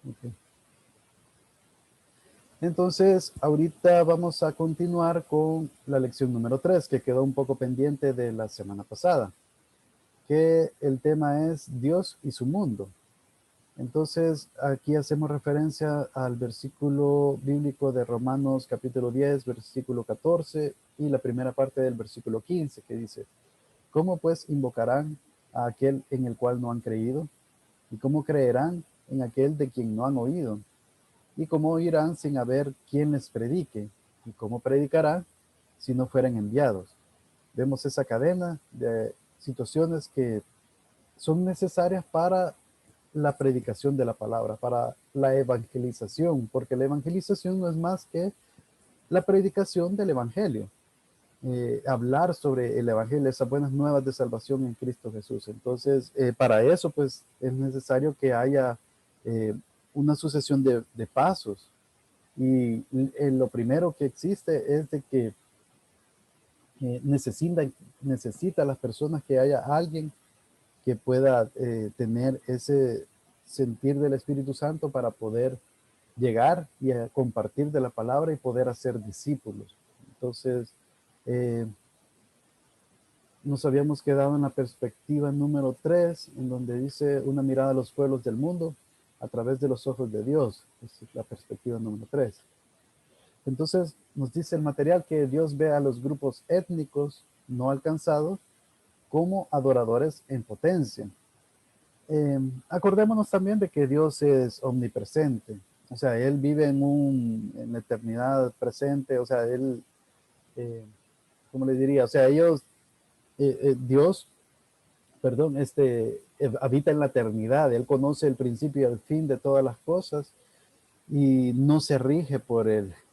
Ok. Entonces, ahorita vamos a continuar con la lección número 3, que quedó un poco pendiente de la semana pasada, que el tema es Dios y su mundo. Entonces, aquí hacemos referencia al versículo bíblico de Romanos capítulo 10, versículo 14 y la primera parte del versículo 15, que dice, ¿cómo pues invocarán a aquel en el cual no han creído? ¿Y cómo creerán en aquel de quien no han oído? ¿Y cómo oirán sin haber quien les predique? ¿Y cómo predicarán si no fueran enviados? Vemos esa cadena de situaciones que son necesarias para la predicación de la palabra, para la evangelización, porque la evangelización no es más que la predicación del evangelio. Hablar sobre el evangelio, esas buenas nuevas de salvación en Cristo Jesús. Entonces, para eso, pues, es necesario que haya una sucesión de pasos. Y lo primero que existe es de que necesita a las personas que haya alguien que pueda tener ese sentir del Espíritu Santo para poder llegar y a compartir de la palabra y poder hacer discípulos. Entonces, eh, nos habíamos quedado en la perspectiva número 3, en donde dice una mirada a los pueblos del mundo a través de los ojos de Dios. Esa es la perspectiva número 3. Entonces, nos dice el material que Dios ve a los grupos étnicos no alcanzados como adoradores en potencia. Acordémonos también de que Dios es omnipresente, o sea, Él vive en la eternidad presente, o sea, Él, ¿cómo le diría? O sea, Dios, perdón, habita en la eternidad, Él conoce el principio y el fin de todas las cosas y no se rige por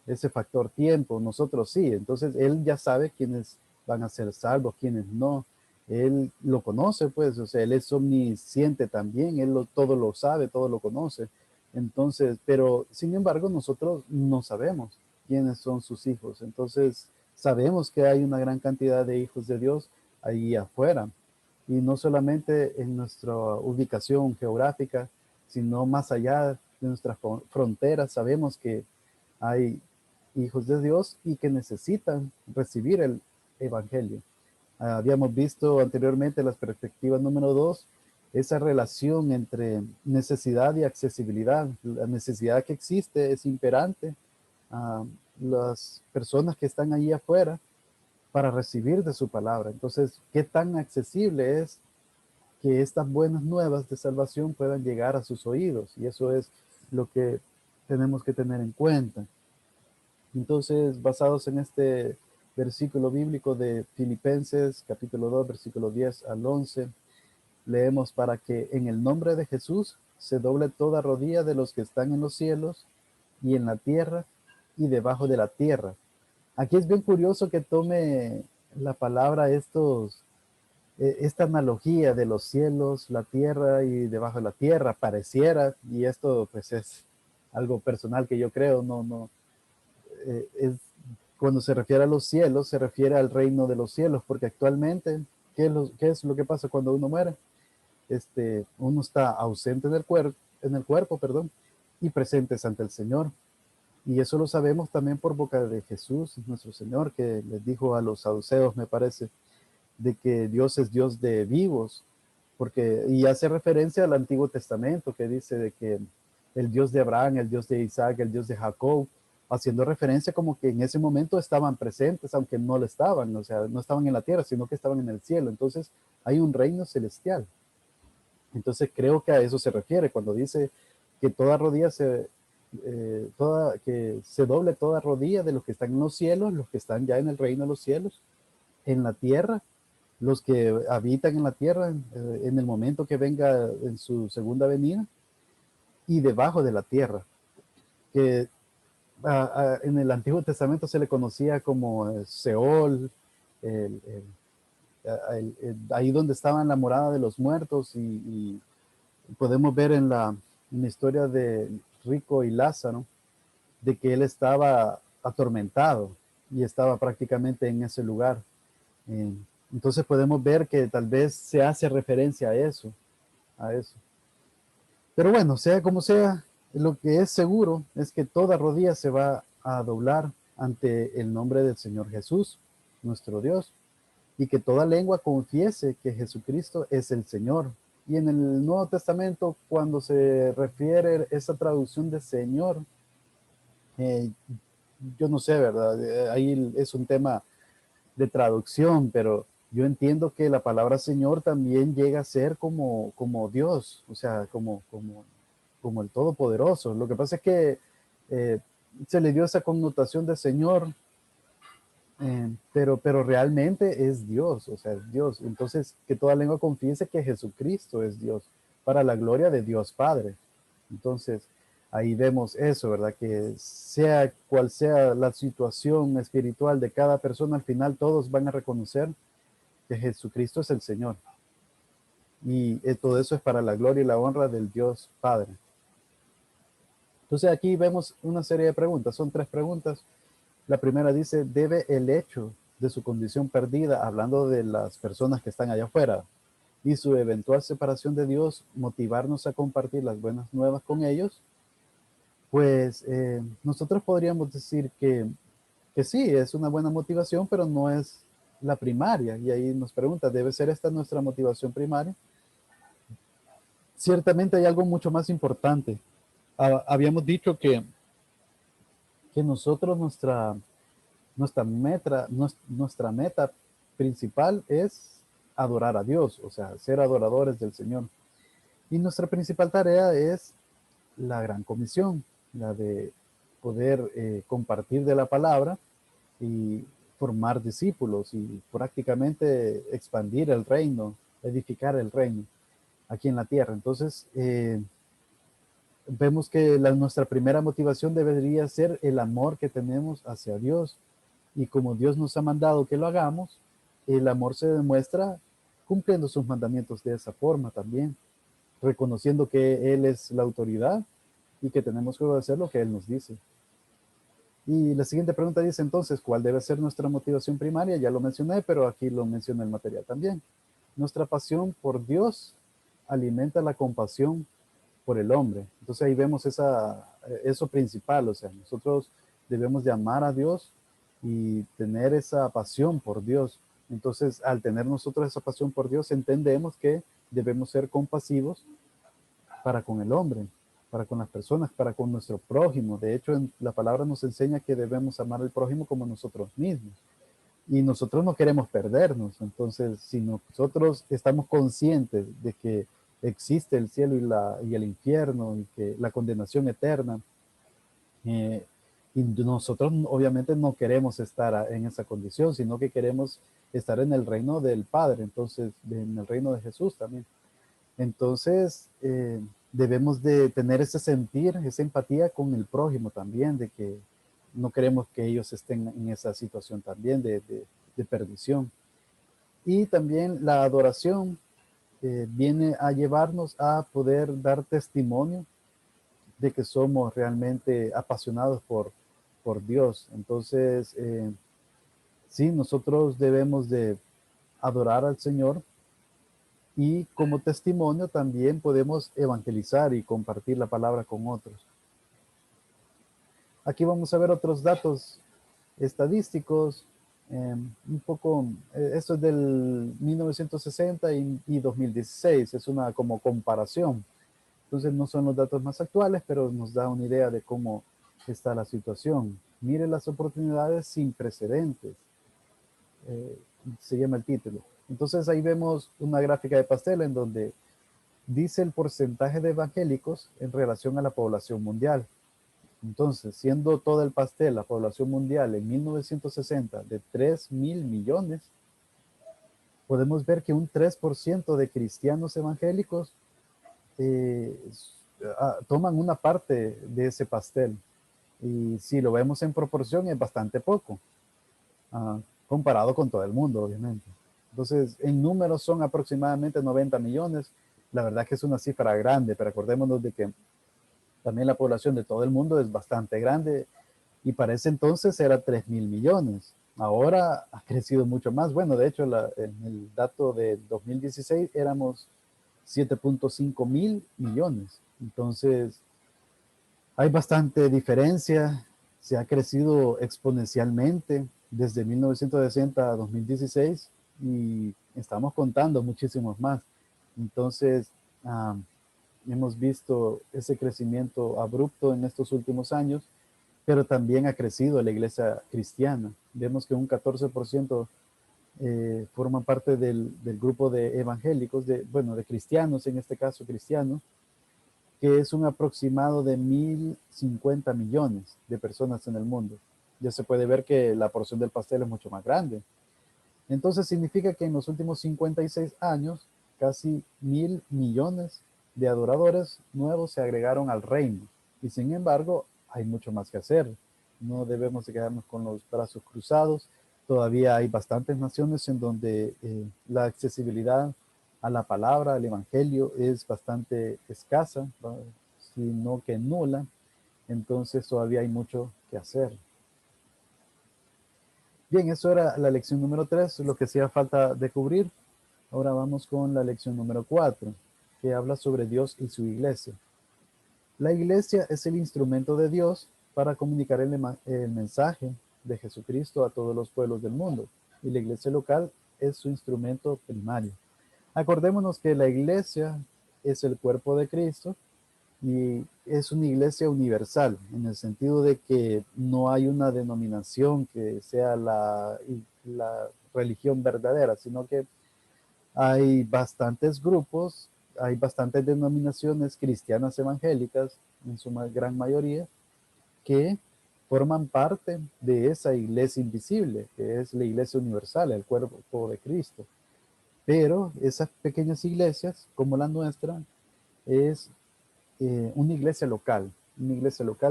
ese factor tiempo, nosotros sí, entonces Él ya sabe quiénes van a ser salvos, quiénes no. Él lo conoce, pues, o sea, Él es omnisciente también, todo lo sabe, todo lo conoce. Entonces, pero sin embargo, nosotros no sabemos quiénes son sus hijos. Entonces, sabemos que hay una gran cantidad de hijos de Dios ahí afuera. Y no solamente en nuestra ubicación geográfica, sino más allá de nuestras fronteras. Sabemos que hay hijos de Dios y que necesitan recibir el Evangelio. Habíamos visto anteriormente las perspectivas número 2, esa relación entre necesidad y accesibilidad. La necesidad que existe es imperante a las personas que están allí afuera para recibir de su palabra. Entonces, ¿qué tan accesible es que estas buenas nuevas de salvación puedan llegar a sus oídos? Y eso es lo que tenemos que tener en cuenta. Entonces, basados en este versículo bíblico de Filipenses, capítulo 2, versículo 10 al 11, leemos para que en el nombre de Jesús se doble toda rodilla de los que están en los cielos y en la tierra y debajo de la tierra. Aquí es bien curioso que tome la palabra esta analogía de los cielos, la tierra y debajo de la tierra, pareciera, y esto pues es algo personal que yo creo, es cuando se refiere a los cielos, se refiere al reino de los cielos, porque actualmente, ¿qué es lo que pasa cuando uno muere? Uno está ausente en el cuerpo, perdón, y presentes ante el Señor. Y eso lo sabemos también por boca de Jesús, nuestro Señor, que les dijo a los saduceos, me parece, de que Dios es Dios de vivos, y hace referencia al Antiguo Testamento, que dice de que el Dios de Abraham, el Dios de Isaac, el Dios de Jacob, haciendo referencia como que en ese momento estaban presentes, aunque no lo estaban, o sea, no estaban en la tierra, sino que estaban en el cielo. Entonces, hay un reino celestial. Entonces, creo que a eso se refiere cuando dice que toda rodilla que se doble toda rodilla de los que están en los cielos, los que están ya en el reino de los cielos, en la tierra, los que habitan en la tierra en el momento que venga en su segunda venida, y debajo de la tierra, que en el Antiguo Testamento se le conocía como Seol, el, ahí donde estaba la morada de los muertos, y podemos ver en la historia de Rico y Lázaro, de que él estaba atormentado y estaba prácticamente en ese lugar. Eh, entonces podemos ver que tal vez se hace referencia a eso, a eso. Pero bueno, sea como sea, Lo que es seguro es que toda rodilla se va a doblar ante el nombre del Señor Jesús, nuestro Dios, y que toda lengua confiese que Jesucristo es el Señor. Y en el Nuevo Testamento, cuando se refiere esa traducción de Señor, eh, yo no sé, ¿verdad? Ahí es un tema de traducción, pero yo entiendo que la palabra Señor también llega a ser como Dios, o sea, como el Todopoderoso. Lo que pasa es que eh, se le dio esa connotación de Señor, pero realmente es Dios, o sea, es Dios. Entonces, que toda lengua confiese que Jesucristo es Dios, para la gloria de Dios Padre. Entonces, ahí vemos eso, ¿verdad? Que sea cual sea la situación espiritual de cada persona, al final todos van a reconocer que Jesucristo es el Señor. Y todo eso es para la gloria y la honra del Dios Padre. Entonces aquí vemos una serie de preguntas, son 3 preguntas. La primera dice, ¿debe el hecho de su condición perdida, hablando de las personas que están allá afuera, y su eventual separación de Dios, motivarnos a compartir las buenas nuevas con ellos? Pues nosotros podríamos decir que sí, es una buena motivación, pero no es la primaria. Y ahí nos pregunta, ¿debe ser esta nuestra motivación primaria? Ciertamente hay algo mucho más importante. Habíamos dicho que nosotros, nuestra meta principal es adorar a Dios, o sea, ser adoradores del Señor. Y nuestra principal tarea es la gran comisión, la de poder compartir de la palabra y formar discípulos y prácticamente expandir el reino, edificar el reino aquí en la tierra. Entonces, vemos que nuestra primera motivación debería ser el amor que tenemos hacia Dios. Y como Dios nos ha mandado que lo hagamos, el amor se demuestra cumpliendo sus mandamientos de esa forma también, reconociendo que Él es la autoridad y que tenemos que hacer lo que Él nos dice. Y la siguiente pregunta dice entonces, ¿cuál debe ser nuestra motivación primaria? Ya lo mencioné, pero aquí lo menciona el material también. Nuestra pasión por Dios alimenta la compasión por el hombre. Entonces ahí vemos eso principal, o sea, nosotros debemos de amar a Dios y tener esa pasión por Dios. Entonces, al tener nosotros esa pasión por Dios, entendemos que debemos ser compasivos para con el hombre, para con las personas, para con nuestro prójimo. De hecho, la palabra nos enseña que debemos amar al prójimo como nosotros mismos. Y nosotros no queremos perdernos. Entonces, si nosotros estamos conscientes de que existe el cielo y el infierno y que la condenación eterna, eh, y nosotros obviamente no queremos estar en esa condición, sino que queremos estar en el reino del Padre, entonces en el reino de Jesús también. Entonces, debemos de tener ese sentir, esa empatía con el prójimo también, de que no queremos que ellos estén en esa situación también de perdición. Y también la adoración viene a llevarnos a poder dar testimonio de que somos realmente apasionados por Dios. Entonces, sí, nosotros debemos de adorar al Señor y como testimonio también podemos evangelizar y compartir la palabra con otros. Aquí vamos a ver otros datos estadísticos, un poco, esto es del 1960 y 2016, es una como comparación. Entonces no son los datos más actuales, pero nos da una idea de cómo está la situación. Mire las oportunidades sin precedentes, eh, se llama el título. Entonces ahí vemos una gráfica de pastel en donde dice el porcentaje de evangélicos en relación a la población mundial. Entonces, siendo todo el pastel, la población mundial en 1960 de 3.000 millones, podemos ver que un 3% de cristianos evangélicos eh, toman una parte de ese pastel. Y si lo vemos en proporción es bastante poco, uh, comparado con todo el mundo, obviamente. Entonces, en números son aproximadamente 90 millones. La verdad que es una cifra grande, pero acordémonos de que también la población de todo el mundo es bastante grande y para ese entonces era 3.000 millones. Ahora ha crecido mucho más. Bueno, de hecho, en el dato de 2016 éramos 7.5 mil millones. Entonces, Hay bastante diferencia, se ha crecido exponencialmente desde 1960 a 2016 y estamos contando muchísimos más. Entonces, hemos visto ese crecimiento abrupto en estos últimos años, pero también ha crecido la iglesia cristiana. Vemos que un 14% forman parte del grupo de evangélicos, bueno, de cristianos, en este caso cristianos, que es un aproximado de 1.050 millones de personas en el mundo. Ya se puede ver que la porción del pastel es mucho más grande. Entonces significa que en los últimos 56 años, casi 1.000 millones de adoradores nuevos se agregaron al reino. Y sin embargo, hay mucho más que hacer. No debemos de quedarnos con los brazos cruzados. Todavía hay bastantes naciones en donde la accesibilidad a la palabra, al evangelio, es bastante escasa, sino que nula. Entonces todavía hay mucho que hacer. Bien, eso era la lección número 3, lo que hacía falta de cubrir. Ahora vamos con la lección número 4, que habla sobre Dios y su iglesia. La iglesia es el instrumento de Dios para comunicar el mensaje de Jesucristo a todos los pueblos del mundo, y la iglesia local es su instrumento primario. Acordémonos que la iglesia es el cuerpo de Cristo y es una iglesia universal, en el sentido de que no hay una denominación que sea la religión verdadera, sino que hay bastantes grupos, hay bastantes denominaciones cristianas evangélicas, en su gran mayoría, que forman parte de esa iglesia invisible, que es la iglesia universal, el cuerpo de Cristo. Pero esas pequeñas iglesias, como la nuestra, es una iglesia local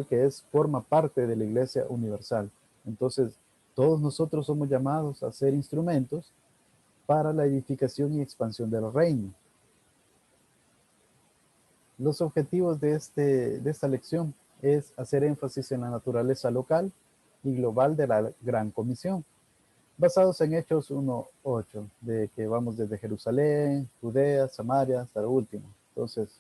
que forma parte de la iglesia universal. Entonces, todos nosotros somos llamados a ser instrumentos para la edificación y expansión del reino. Los objetivos de esta lección es hacer énfasis en la naturaleza local y global de la Gran Comisión, basados en Hechos 1:8, de que vamos desde Jerusalén, Judea, Samaria, hasta lo último. Entonces,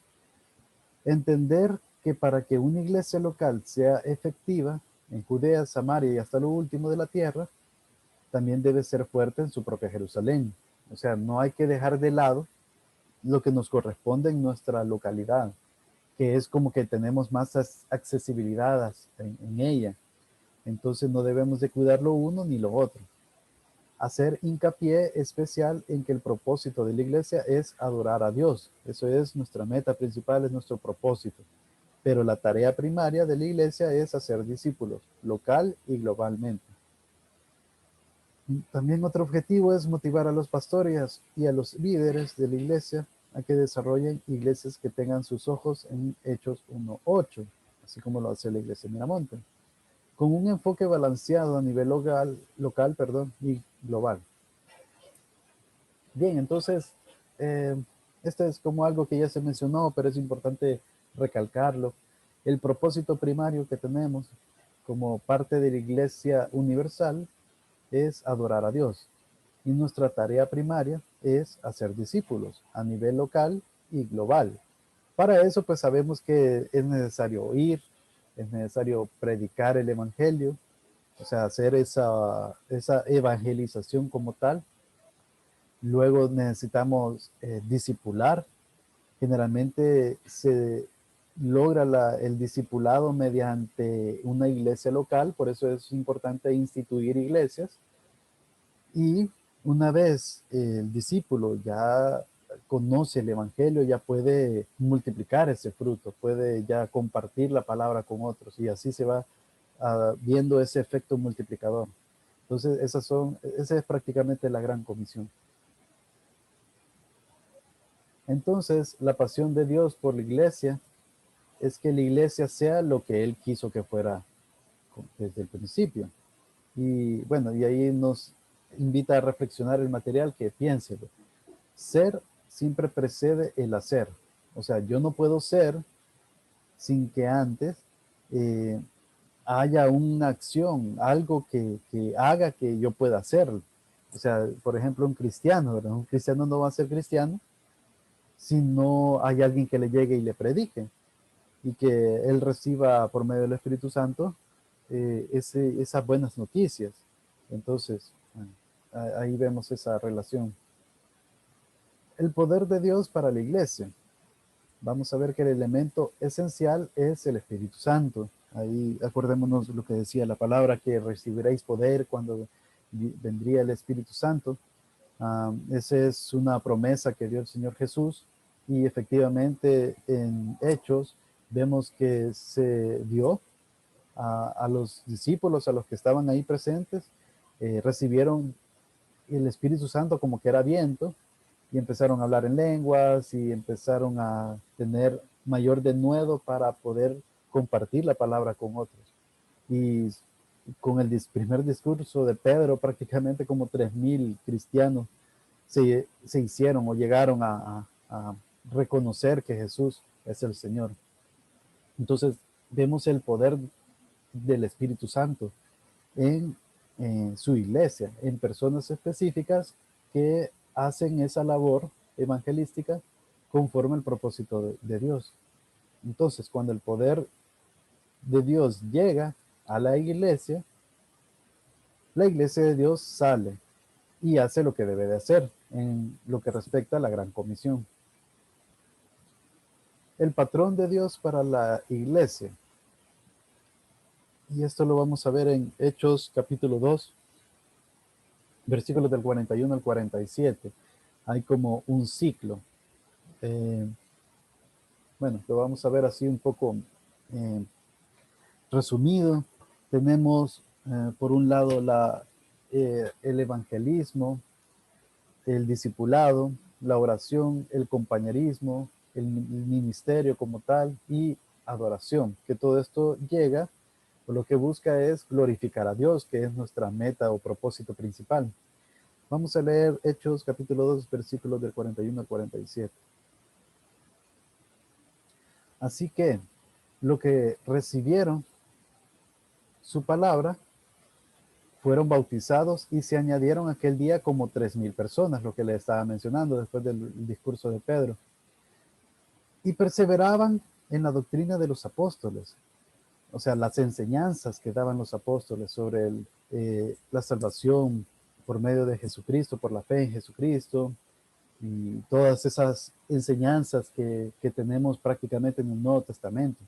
entender que para que una iglesia local sea efectiva en Judea, Samaria y hasta lo último de la tierra, también debe ser fuerte en su propia Jerusalén. O sea, no hay que dejar de lado lo que nos corresponde en nuestra localidad, que es como que tenemos más accesibilidad en ella. Entonces no debemos de cuidar lo uno ni lo otro. Hacer hincapié especial en que el propósito de la iglesia es adorar a Dios. Eso es nuestra meta principal, es nuestro propósito. Pero la tarea primaria de la iglesia es hacer discípulos, local y globalmente. También otro objetivo es motivar a los pastores y a los líderes de la iglesia a que desarrollen iglesias que tengan sus ojos en Hechos 1:8, así como lo hace la iglesia Miramonte, con un enfoque balanceado a nivel local y global. Bien, entonces, esto es como algo que ya se mencionó, pero es importante recalcarlo. El propósito primario que tenemos como parte de la Iglesia Universal es adorar a Dios. Y nuestra tarea primaria es hacer discípulos a nivel local y global. Para eso, pues sabemos que es necesario oír, es necesario predicar el Evangelio, o sea, hacer esa evangelización como tal. Luego necesitamos discipular. Generalmente se logra el discipulado mediante una iglesia local, por eso es importante instituir iglesias. Y una vez el discípulo ya conoce el evangelio, ya puede multiplicar ese fruto, puede ya compartir la palabra con otros y así se va viendo ese efecto multiplicador. Entonces, esa es prácticamente la gran comisión. Entonces, la pasión de Dios por la iglesia es que la iglesia sea lo que Él quiso que fuera desde el principio. Y bueno, y ahí nos invita a reflexionar el material que piénselo. Ser siempre precede el hacer. O sea, yo no puedo ser sin que antes haya una acción, algo que haga que yo pueda hacerlo. O sea, por ejemplo, un cristiano, ¿verdad? Un cristiano no va a ser cristiano si no hay alguien que le llegue y le predique. y que él reciba por medio del Espíritu Santo esas buenas noticias. Entonces, ahí vemos esa relación. El poder de Dios para la iglesia. Vamos a ver que el elemento esencial es el Espíritu Santo. Ahí acordémonos lo que decía la palabra, que recibiréis poder cuando vendría el Espíritu Santo. Esa es una promesa que dio el Señor Jesús, y efectivamente en Hechos vemos que se dio a los discípulos, a los que estaban ahí presentes, recibieron el Espíritu Santo como que era viento, y empezaron a hablar en lenguas y empezaron a tener mayor denuedo para poder compartir la palabra con otros. Y con el primer discurso de Pedro, prácticamente como 3,000 cristianos se hicieron o llegaron a reconocer que Jesús es el Señor. Entonces vemos el poder del Espíritu Santo en su iglesia, en personas específicas que hacen esa labor evangelística conforme al propósito de Dios. Entonces, cuando el poder de Dios llega a la iglesia de Dios sale y hace lo que debe de hacer en lo que respecta a la gran comisión. El patrón de Dios para la iglesia. Y esto lo vamos a ver en Hechos capítulo 2, versículos del 41 al 47. Hay como un ciclo. Bueno, lo vamos a ver así un poco resumido. Tenemos por un lado el evangelismo, el discipulado, la oración, el compañerismo, el ministerio como tal y adoración, que todo esto llega, o lo que busca es glorificar a Dios, que es nuestra meta o propósito principal. Vamos a leer Hechos capítulo 2, versículos del 41 al 47. Así que lo que recibieron su palabra fueron bautizados y se añadieron aquel día como 3,000 personas, lo que le estaba mencionando después del discurso de Pedro. Y perseveraban en la doctrina de los apóstoles, o sea, las enseñanzas que daban los apóstoles sobre la salvación por medio de Jesucristo, por la fe en Jesucristo, y todas esas enseñanzas que tenemos prácticamente en el Nuevo Testamento.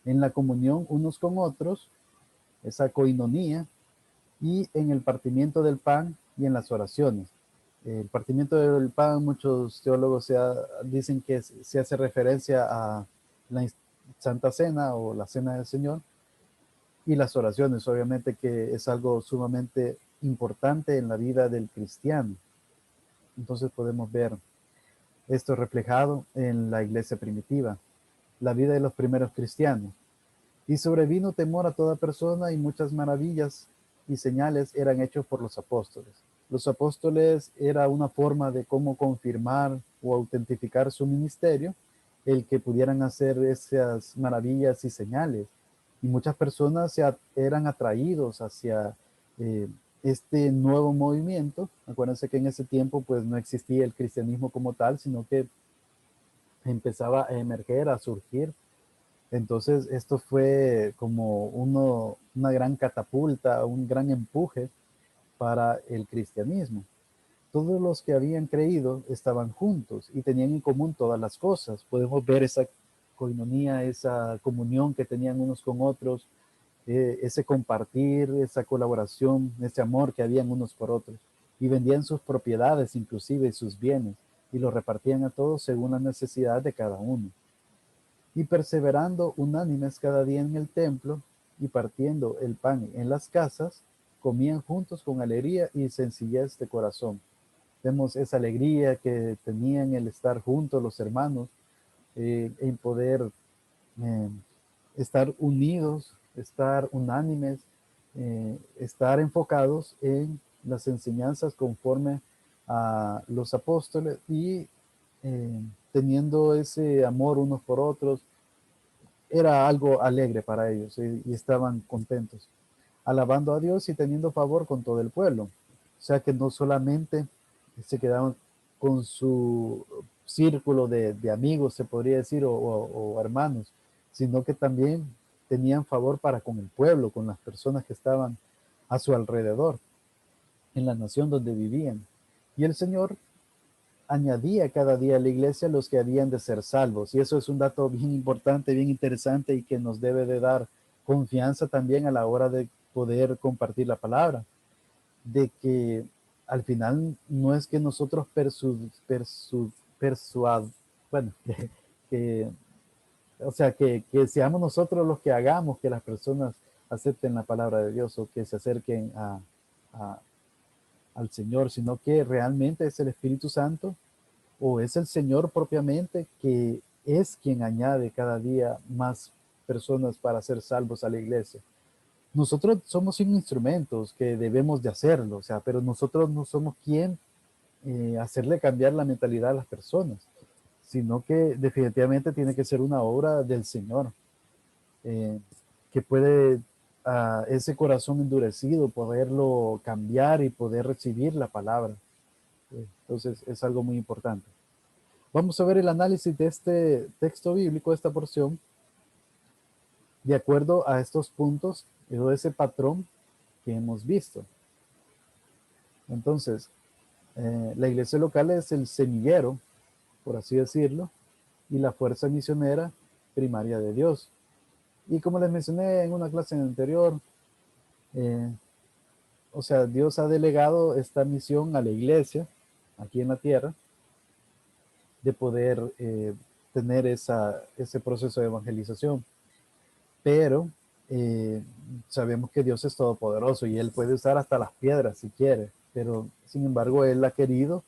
En la comunión unos con otros, esa coinonía, y en el partimiento del pan y en las oraciones. El partimiento del pan, muchos teólogos dicen que se hace referencia a la Santa Cena o la Cena del Señor, y las oraciones, obviamente, que es algo sumamente importante en la vida del cristiano. Entonces podemos ver esto reflejado en la iglesia primitiva, la vida de los primeros cristianos. Y sobrevino temor a toda persona, y muchas maravillas y señales eran hechos por los apóstoles. Los apóstoles era una forma de cómo confirmar o autentificar su ministerio, el que pudieran hacer esas maravillas y señales. Y muchas personas eran atraídos hacia este nuevo movimiento. Acuérdense que en ese tiempo pues no existía el cristianismo como tal, sino que empezaba a emerger, a surgir. Entonces esto fue como una gran catapulta, un gran empuje para el cristianismo. Todos los que habían creído estaban juntos y tenían en común todas las cosas. Podemos ver esa coinonía, esa comunión que tenían unos con otros, ese compartir, esa colaboración, ese amor que habían unos por otros. Y vendían sus propiedades, inclusive sus bienes, y los repartían a todos según la necesidad de cada uno. Y perseverando unánimes cada día en el templo y partiendo el pan en las casas, comían juntos con alegría y sencillez de corazón. Vemos esa alegría que tenían el estar juntos los hermanos, en poder eh, estar unidos, estar unánimes, estar enfocados en las enseñanzas conforme a los apóstoles, y teniendo ese amor unos por otros. Era algo alegre para ellos, y estaban contentos, alabando a Dios y teniendo favor con todo el pueblo. O sea que no solamente se quedaban con su círculo de amigos, se podría decir, o hermanos, sino que también tenían favor para con el pueblo, con las personas que estaban a su alrededor, en la nación donde vivían. Y el Señor añadía cada día a la iglesia los que habían de ser salvos. Y eso es un dato bien importante, bien interesante y que nos debe de dar confianza también a la hora de poder compartir la palabra. De que al final no es que nosotros bueno, que, o sea, que seamos nosotros los que hagamos que las personas acepten la palabra de Dios o que se acerquen a, al Señor, sino que realmente es el Espíritu Santo o es el Señor propiamente que es quien añade cada día más personas para ser salvos a la iglesia. Nosotros somos instrumentos que debemos de hacerlo, o sea, pero nosotros no somos quien hacerle cambiar la mentalidad a las personas, sino que definitivamente tiene que ser una obra del Señor, eh, que puede ese corazón endurecido poderlo cambiar y poder recibir la palabra. Entonces es algo muy importante. Vamos a ver el análisis de este texto bíblico, esta porción, de acuerdo a estos puntos o ese patrón que hemos visto. Entonces, la iglesia local es el semillero, por así decirlo, y la fuerza misionera primaria de Dios. Y como les mencioné en una clase anterior, eh, o sea, Dios ha delegado esta misión a la iglesia, aquí en la tierra, de poder tener ese proceso de evangelización. Pero sabemos que Dios es todopoderoso y Él puede usar hasta las piedras si quiere, pero sin embargo Él ha querido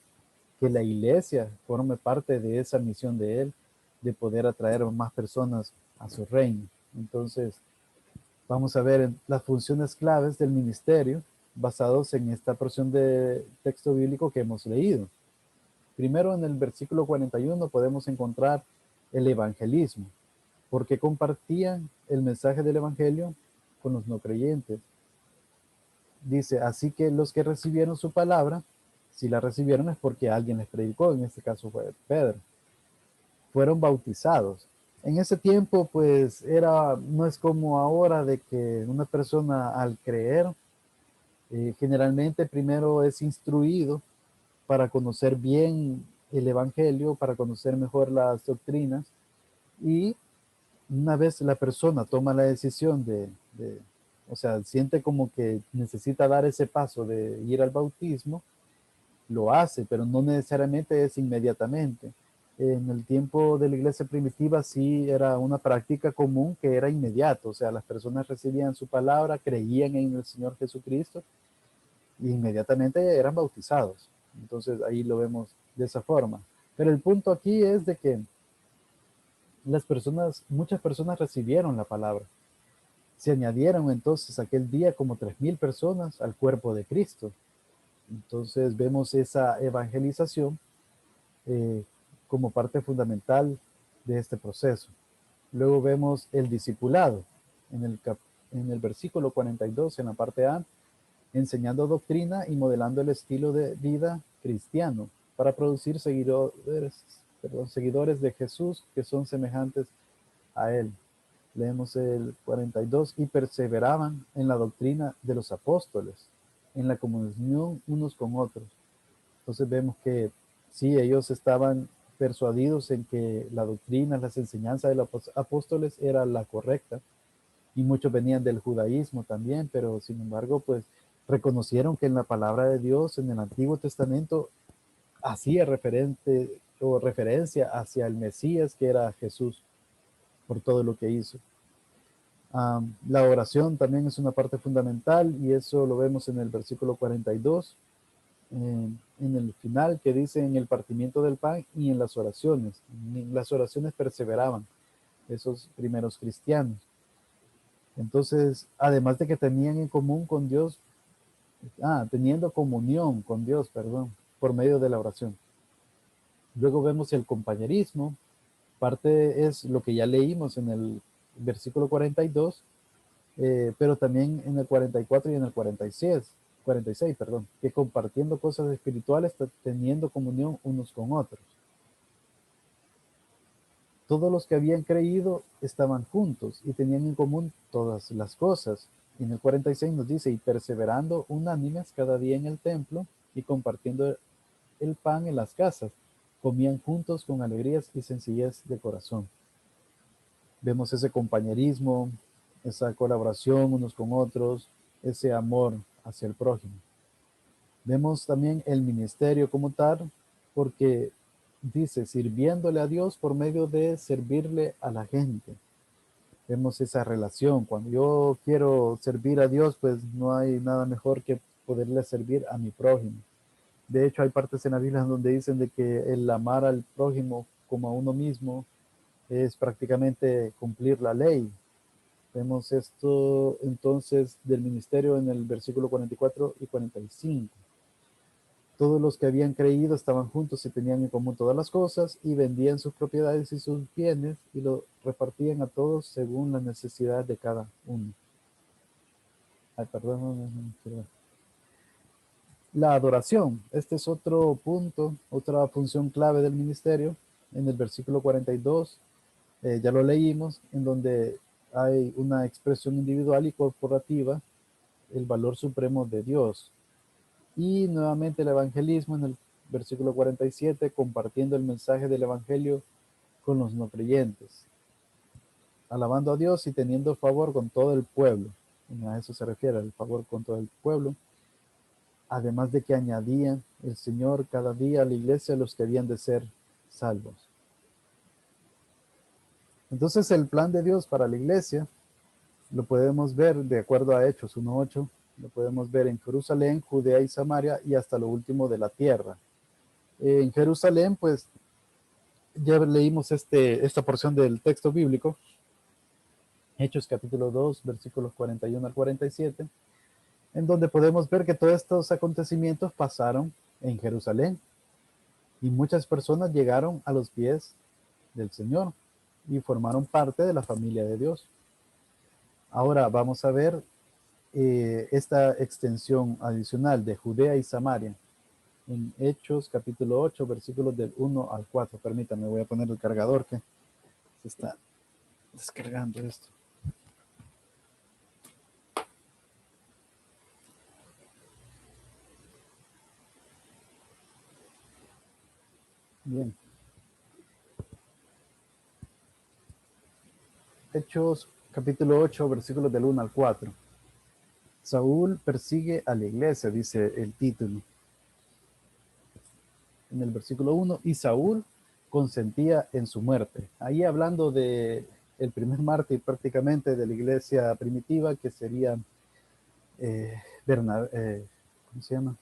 que la iglesia forme parte de esa misión de Él, de poder atraer más personas a su reino. Entonces, vamos a ver las funciones claves del ministerio basados en esta porción de texto bíblico que hemos leído. Primero, en el versículo 41 podemos encontrar el evangelismo, porque compartían el mensaje del evangelio con los no creyentes. Dice, así que los que recibieron su palabra, si la recibieron es porque alguien les predicó, en este caso fue Pedro, fueron bautizados. En ese tiempo, pues, no es como ahora de que una persona al creer, generalmente primero es instruido para conocer bien el evangelio, para conocer mejor las doctrinas, y una vez la persona toma la decisión o sea, siente como que necesita dar ese paso de ir al bautismo, lo hace, pero no necesariamente es inmediatamente. En el tiempo de la iglesia primitiva sí era una práctica común que era inmediato, o sea, las personas recibían su palabra, creían en el Señor Jesucristo y inmediatamente eran bautizados. Entonces ahí lo vemos de esa forma. Pero el punto aquí es de que muchas personas recibieron la palabra. Se añadieron entonces aquel día como 3,000 personas al cuerpo de Cristo. Entonces vemos esa evangelización eh, como parte fundamental de este proceso. Luego vemos el discipulado en el versículo 42, en la parte A, enseñando doctrina y modelando el estilo de vida cristiano para producir seguidores de Jesús que son semejantes a él. Leemos el 42, y perseveraban en la doctrina de los apóstoles, en la comunión unos con otros. Entonces vemos que sí, ellos estaban persuadidos en que la doctrina, las enseñanzas de los apóstoles era la correcta, y muchos venían del judaísmo también, pero sin embargo, pues reconocieron que en la palabra de Dios, en el Antiguo Testamento, hacía referencia hacia el Mesías, que era Jesús, por todo lo que hizo. La oración también es una parte fundamental y eso lo vemos en el versículo 42, en el final, que dice en el partimiento del pan y en las oraciones. En las oraciones perseveraban esos primeros cristianos. Entonces, además de que tenían en común con Dios, teniendo comunión con Dios, perdón, por medio de la oración. Luego vemos el compañerismo, parte es lo que ya leímos en el versículo 42, pero también en el 44 y en el 46, perdón, que compartiendo cosas espirituales, teniendo comunión unos con otros. Todos los que habían creído estaban juntos y tenían en común todas las cosas. Y en el 46 nos dice, y perseverando unánimes cada día en el templo y compartiendo el pan en las casas, comían juntos con alegrías y sencillez de corazón. Vemos ese compañerismo, esa colaboración unos con otros, ese amor hacia el prójimo. Vemos también el ministerio como tal, porque dice, sirviéndole a Dios por medio de servirle a la gente. Vemos esa relación. Cuando yo quiero servir a Dios, pues no hay nada mejor que poderle servir a mi prójimo. De hecho, hay partes en la Biblia donde dicen de que el amar al prójimo como a uno mismo es prácticamente cumplir la ley. Vemos esto entonces del ministerio en el versículo 44 y 45. Todos los que habían creído estaban juntos y tenían en común todas las cosas y vendían sus propiedades y sus bienes y lo repartían a todos según la necesidad de cada uno. Ay, perdón. La adoración. Este es otro punto, otra función clave del ministerio. En el versículo 42, ya lo leímos, en donde hay una expresión individual y corporativa, el valor supremo de Dios. Y nuevamente el evangelismo en el versículo 47, compartiendo el mensaje del evangelio con los no creyentes, alabando a Dios y teniendo favor con todo el pueblo. A eso se refiere, el favor con todo el pueblo. Además de que añadían el Señor cada día a la iglesia los que habían de ser salvos. Entonces el plan de Dios para la iglesia lo podemos ver de acuerdo a Hechos 1:8, lo podemos ver en Jerusalén, Judea y Samaria y hasta lo último de la tierra. En Jerusalén, pues ya leímos esta porción del texto bíblico, Hechos capítulo 2, versículos 41 al 47, en donde podemos ver que todos estos acontecimientos pasaron en Jerusalén y muchas personas llegaron a los pies del Señor y formaron parte de la familia de Dios. Ahora vamos a ver esta extensión adicional de Judea y Samaria en Hechos capítulo 8, versículos del 1 al 4. Permítanme, voy a poner el cargador que se está descargando esto. Bien. Hechos capítulo 8, versículos del 1 al 4. Saúl persigue a la iglesia, dice el título. En el versículo 1, y Saúl consentía en su muerte. Ahí hablando de el primer mártir prácticamente de la iglesia primitiva, que sería ¿cómo se llama?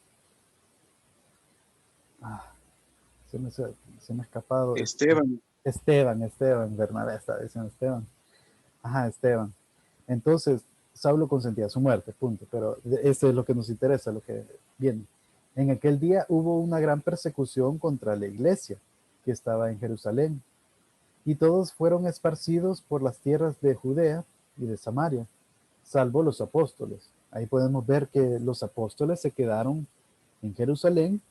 Se me ha escapado. Esteban. Esteban, Bernabé está diciendo Esteban. Ajá, Esteban. Entonces, Saulo consentía su muerte, punto. Pero esto es lo que nos interesa, lo que viene. En aquel día hubo una gran persecución contra la iglesia que estaba en Jerusalén, y todos fueron esparcidos por las tierras de Judea y de Samaria, salvo los apóstoles. Ahí podemos ver que los apóstoles se quedaron en Jerusalén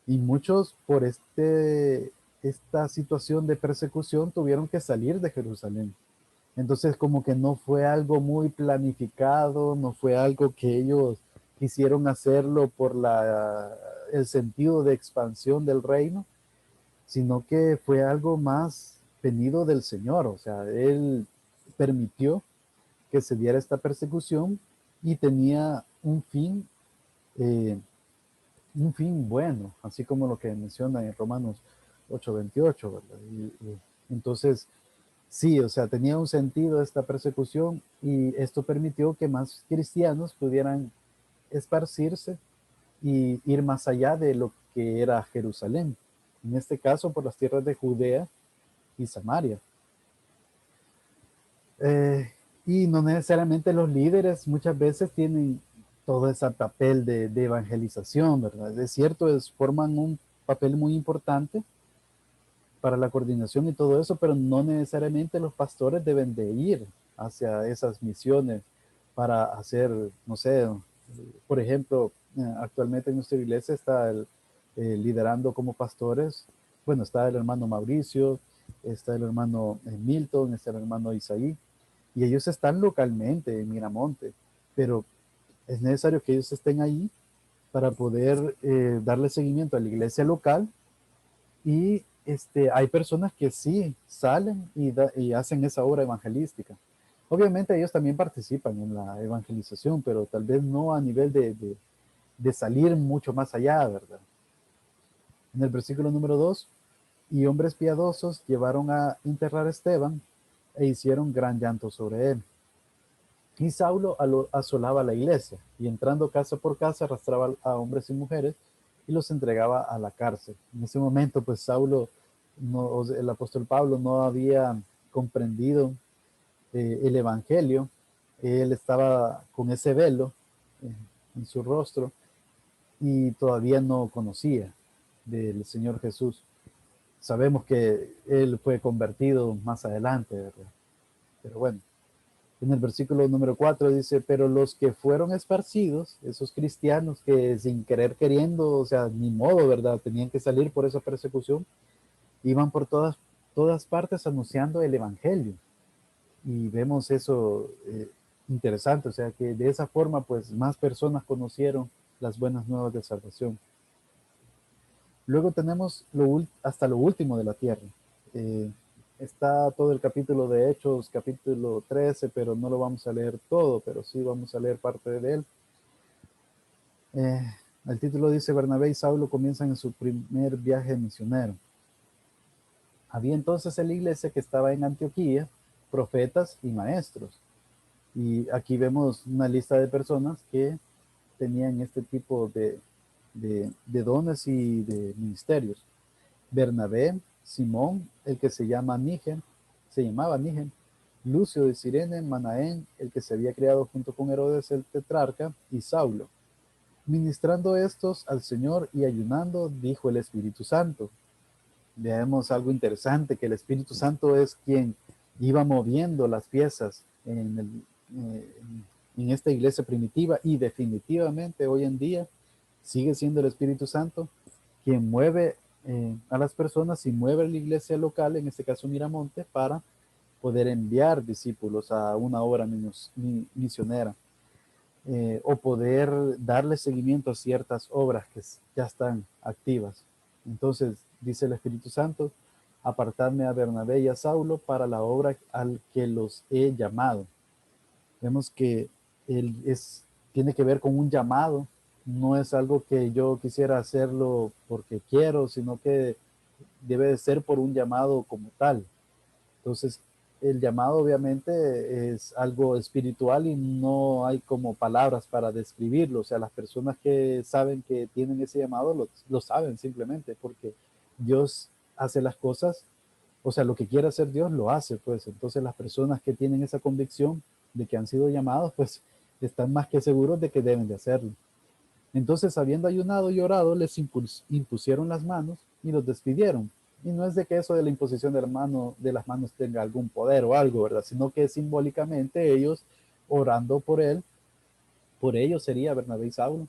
y muchos por esta situación de persecución tuvieron que salir de Jerusalén. Entonces como que no fue algo muy planificado, no fue algo que ellos quisieron hacerlo por el sentido de expansión del reino, sino que fue algo más venido del Señor. O sea, Él permitió que se diera esta persecución y tenía eh, un fin bueno, así como lo que menciona en Romanos 8:28, ¿verdad? Entonces, sí, o sea, tenía un sentido esta persecución y esto permitió que más cristianos pudieran esparcirse y ir más allá de lo que era Jerusalén. En este caso, por las tierras de Judea y Samaria. Y no necesariamente los líderes muchas veces tienen todo ese papel de evangelización, ¿verdad? Es cierto, forman un papel muy importante para la coordinación y todo eso, pero no necesariamente los pastores deben de ir hacia esas misiones para hacer, no sé, por ejemplo, actualmente en nuestra iglesia está liderando como pastores, bueno, está el hermano Mauricio, está el hermano Milton, está el hermano Isaí, y ellos están localmente en Miramonte, pero es necesario que ellos estén ahí para poder darle seguimiento a la iglesia local. Y hay personas que sí salen y hacen esa obra evangelística. Obviamente ellos también participan en la evangelización, pero tal vez no a nivel de salir mucho más allá, ¿verdad? En el versículo número 2, y hombres piadosos llevaron a enterrar a Esteban e hicieron gran llanto sobre él. Y Saulo asolaba la iglesia, y entrando casa por casa arrastraba a hombres y mujeres y los entregaba a la cárcel. En ese momento, pues Saulo, no, el apóstol Pablo no había comprendido el evangelio. Él estaba con ese velo eh, en su rostro y todavía no conocía del Señor Jesús. Sabemos que él fue convertido más adelante, ¿verdad? Pero bueno, en el versículo número 4 dice, pero los que fueron esparcidos, esos cristianos que sin querer queriendo, o sea, ni modo, ¿verdad? Tenían que salir por esa persecución, iban por todas partes anunciando el evangelio. Y vemos eso interesante, o sea, que de esa forma, pues, más personas conocieron las buenas nuevas de salvación. Luego tenemos hasta lo último de la tierra. Eh, Está todo el capítulo de Hechos, capítulo 13, pero no lo vamos a leer todo, pero sí vamos a leer parte de él. Eh, el título dice, Bernabé y Saulo comienzan en su primer viaje misionero. Había entonces en la iglesia que estaba en Antioquía profetas y maestros. Y aquí vemos una lista de personas que tenían este tipo de dones y de ministerios. Bernabé, Simón, el que se llamaba Níger, Lucio de Cirene, Manaén, el que se había criado junto con Herodes el tetrarca, y Saulo. Ministrando estos al Señor y ayunando, dijo el Espíritu Santo. Veamos algo interesante, que el Espíritu Santo es quien iba moviendo las piezas en esta iglesia primitiva, y definitivamente hoy en día sigue siendo el Espíritu Santo quien mueve a las personas y mueve a la iglesia local, en este caso Miramonte, para poder enviar discípulos a una obra misionera, o poder darle seguimiento a ciertas obras que ya están activas. Entonces, dice el Espíritu Santo, apartadme a Bernabé y a Saulo para la obra al que los he llamado. Vemos que tiene que ver con un llamado, no es algo que yo quisiera hacerlo porque quiero, sino que debe de ser por un llamado como tal. Entonces, el llamado obviamente es algo espiritual y no hay como palabras para describirlo. O sea, las personas que saben que tienen ese llamado lo saben simplemente porque Dios hace las cosas, o sea, lo que quiere hacer Dios lo hace, pues. Entonces las personas que tienen esa convicción de que han sido llamados, pues están más que seguros de que deben de hacerlo. Entonces, habiendo ayunado y orado, les impusieron las manos y los despidieron. Y no es de que eso de la imposición de las manos tenga algún poder o algo, ¿verdad? Sino que simbólicamente ellos orando por ellos sería Bernabé y Saulo.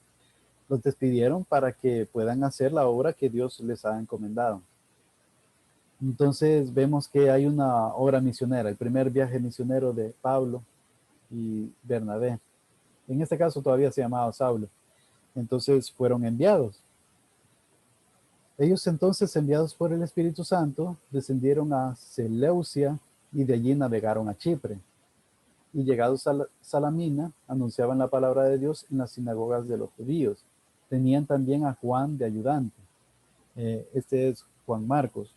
Los despidieron para que puedan hacer la obra que Dios les ha encomendado. Entonces vemos que hay una obra misionera, el primer viaje misionero de Pablo y Bernabé. En este caso todavía se llamaba Saulo. Entonces fueron enviados. Ellos entonces, enviados por el Espíritu Santo, descendieron a Seleucia y de allí navegaron a Chipre. Y llegados a Salamina, anunciaban la palabra de Dios en las sinagogas de los judíos. Tenían también a Juan de ayudante. Este es Juan Marcos.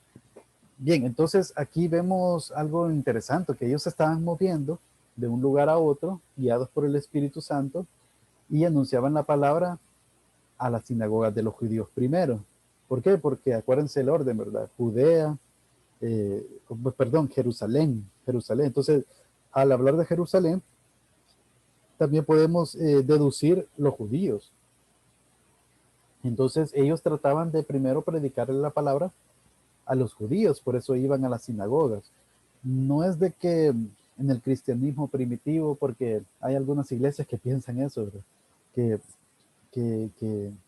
Bien, entonces aquí vemos algo interesante, que ellos se estaban moviendo de un lugar a otro, guiados por el Espíritu Santo, y anunciaban la palabra a las sinagogas de los judíos primero. ¿Por qué? Porque acuérdense el orden, ¿verdad? Judea, Jerusalén. Entonces, al hablar de Jerusalén, también podemos deducir los judíos. Entonces, ellos trataban de primero predicarle la palabra a los judíos, por eso iban a las sinagogas. No es de que en el cristianismo primitivo, porque hay algunas iglesias que piensan eso, ¿verdad? Que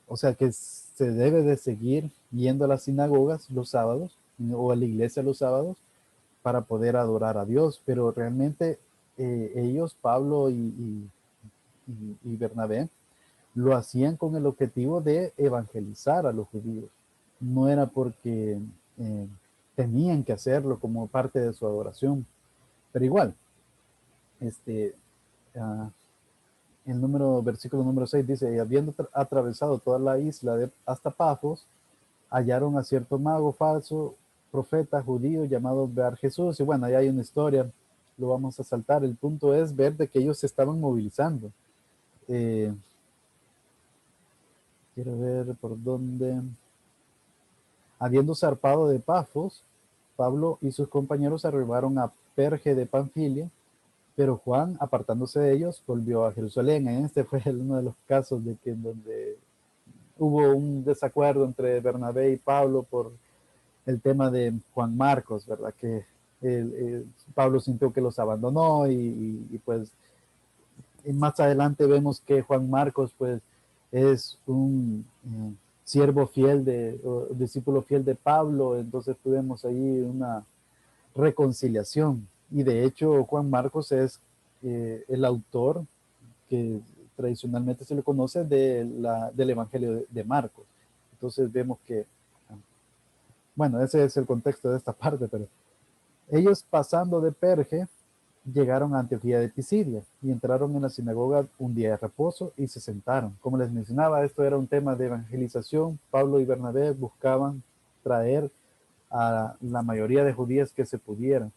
o sea, que se debe de seguir yendo a las sinagogas los sábados o a la iglesia los sábados, para poder adorar a Dios, pero realmente ellos, Pablo y Bernabé, lo hacían con el objetivo de evangelizar a los judíos. No era porque tenían que hacerlo como parte de su adoración, pero igual, este, uh, versículo número 6 dice, y habiendo atravesado toda la isla hasta Pafos, hallaron a cierto mago falso, profeta judío llamado Bar Jesús, y bueno, ahí hay una historia, lo vamos a saltar. El punto es ver de que ellos se estaban movilizando. Quiero ver por dónde. Habiendo zarpado de Pafos, Pablo y sus compañeros arribaron a Perge de Panfilia, pero Juan, apartándose de ellos, volvió a Jerusalén. Este fue uno de los casos de que en donde hubo un desacuerdo entre Bernabé y Pablo por el tema de Juan Marcos, ¿verdad? Que Pablo sintió que los abandonó y pues y más adelante vemos que Juan Marcos pues es un siervo fiel discípulo fiel de Pablo, entonces tuvimos ahí una reconciliación y de hecho Juan Marcos es el autor que tradicionalmente se le conoce del Evangelio de Marcos. Entonces vemos que, bueno, ese es el contexto de esta parte, pero ellos pasando de Perge llegaron a Antioquía de Pisidia y entraron en la sinagoga un día de reposo y se sentaron. Como les mencionaba, esto era un tema de evangelización. Pablo y Bernabé buscaban traer a la mayoría de judías que se pudieran.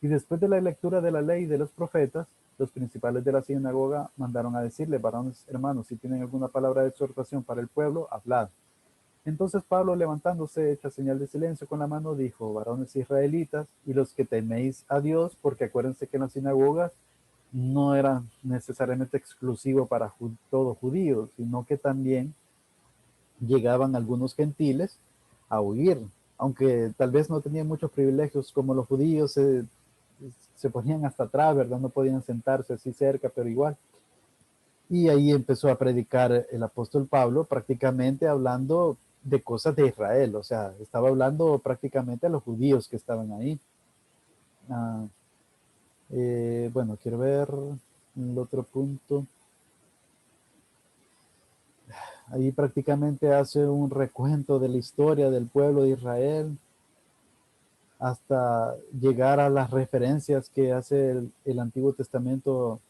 Y después de la lectura de la ley y de los profetas, los principales de la sinagoga mandaron a decirle, varones hermanos, si tienen alguna palabra de exhortación para el pueblo, hablad. Entonces Pablo, levantándose, hecha señal de silencio con la mano, dijo, varones israelitas y los que teméis a Dios, porque acuérdense que en las sinagogas no era necesariamente exclusivo para todo judío, sino que también llegaban algunos gentiles a oír, aunque tal vez no tenían muchos privilegios como los judíos, se ponían hasta atrás, ¿verdad? No podían sentarse así cerca, pero igual. Y ahí empezó a predicar el apóstol Pablo, prácticamente hablando de cosas de Israel, o sea, estaba hablando prácticamente a los judíos que estaban ahí. Bueno, quiero ver el otro punto. Ahí prácticamente hace un recuento de la historia del pueblo de Israel hasta llegar a las referencias que hace el Antiguo Testamento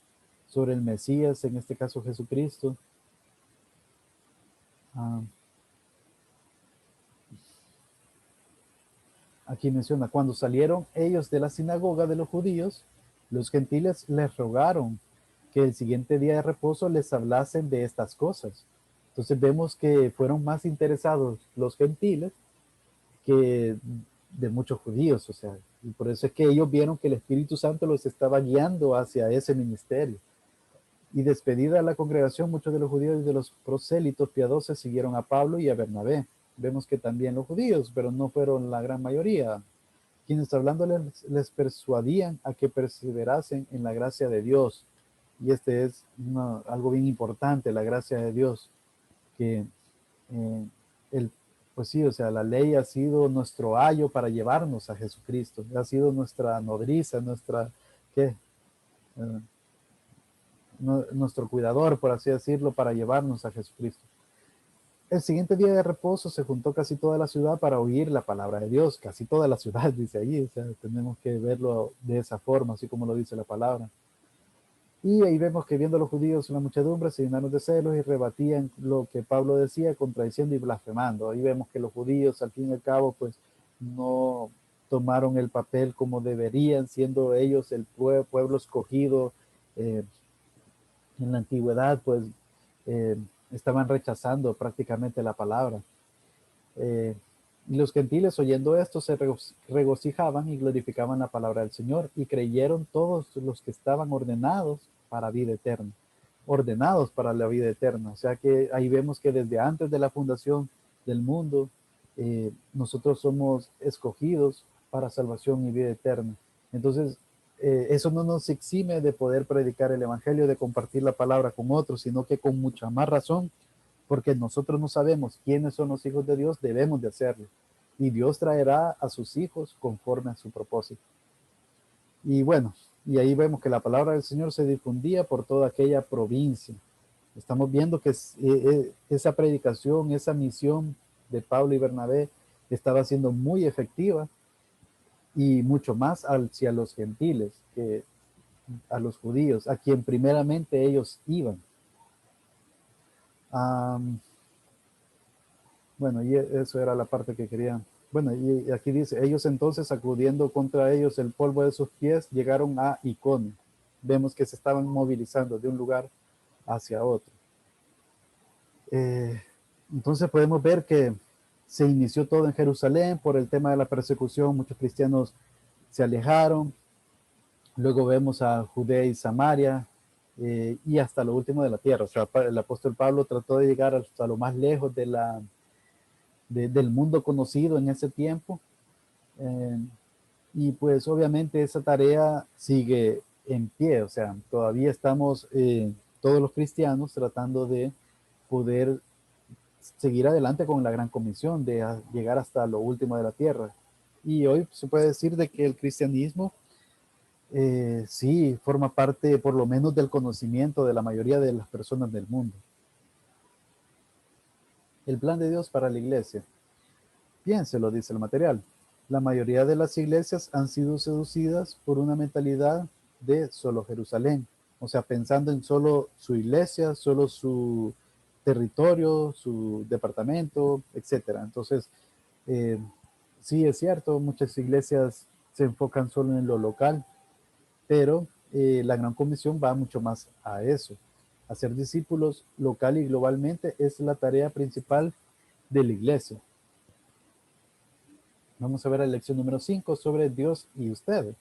sobre el Mesías, en este caso Jesucristo. Aquí menciona, cuando salieron ellos de la sinagoga de los judíos, los gentiles les rogaron que el siguiente día de reposo les hablasen de estas cosas. Entonces vemos que fueron más interesados los gentiles que de muchos judíos, o sea, y por eso es que ellos vieron que el Espíritu Santo los estaba guiando hacia ese ministerio. Y despedida la congregación, muchos de los judíos y de los prosélitos piadosos siguieron a Pablo y a Bernabé. Vemos que también los judíos, pero no fueron la gran mayoría, quienes hablando les persuadían a que perseverasen en la gracia de Dios. Y este es algo bien importante, la gracia de Dios, que pues sí, o sea, la ley ha sido nuestro ayo para llevarnos a Jesucristo, ha sido nuestra nodriza, ¿qué? Nuestro cuidador, por así decirlo, para llevarnos a Jesucristo. El siguiente día de reposo se juntó casi toda la ciudad para oír la palabra de Dios, casi toda la ciudad, dice allí, o sea, tenemos que verlo de esa forma, así como lo dice la palabra. Y ahí vemos que viendo a los judíos una muchedumbre se llenaron de celos y rebatían lo que Pablo decía, contradiciendo y blasfemando. Ahí vemos que los judíos, al fin y al cabo, pues no tomaron el papel como deberían, siendo ellos el pueblo escogido en la antigüedad, pues estaban rechazando prácticamente la palabra. Y los gentiles oyendo esto se regocijaban y glorificaban la palabra del Señor y creyeron todos los que estaban ordenados para vida eterna. Ordenados para la vida eterna. O sea que ahí vemos que desde antes de la fundación del mundo, nosotros somos escogidos para salvación y vida eterna. Entonces, eso no nos exime de poder predicar el Evangelio, de compartir la palabra con otros, sino que con mucha más razón, porque nosotros no sabemos quiénes son los hijos de Dios, debemos de hacerlo. y Dios traerá a sus hijos conforme a su propósito. Y bueno, y ahí vemos que la palabra del Señor se difundía por toda aquella provincia. Estamos viendo que esa predicación, esa misión de Pablo y Bernabé estaba siendo muy efectiva y mucho más hacia los gentiles que a los judíos, a quien primeramente ellos iban. Bueno, y eso era la parte que querían. Bueno, y aquí dice, ellos entonces sacudiendo contra ellos el polvo de sus pies, llegaron a Iconio. Vemos que se estaban movilizando de un lugar hacia otro. Entonces podemos ver que se inició todo en Jerusalén por el tema de la persecución. Muchos cristianos se alejaron. Luego vemos a Judea y Samaria y hasta lo último de la tierra. O sea, el apóstol Pablo trató de llegar hasta lo más lejos del mundo conocido en ese tiempo. Y pues obviamente esa tarea sigue en pie. O sea, todavía estamos todos los cristianos tratando de poder seguir adelante con la gran comisión de llegar hasta lo último de la tierra. Y hoy se puede decir de que el cristianismo sí forma parte por lo menos del conocimiento de la mayoría de las personas del mundo. El plan de Dios para la iglesia. Piénselo, dice el material. La mayoría de las iglesias han sido seducidas por una mentalidad de solo Jerusalén. O sea, pensando en solo su iglesia, solo su territorio, su departamento, etcétera. Entonces, sí es cierto, muchas iglesias se enfocan solo en lo local, pero la Gran Comisión va mucho más a eso. Hacer discípulos local y globalmente es la tarea principal de la iglesia. Vamos a ver la lección número 5 sobre Dios y usted.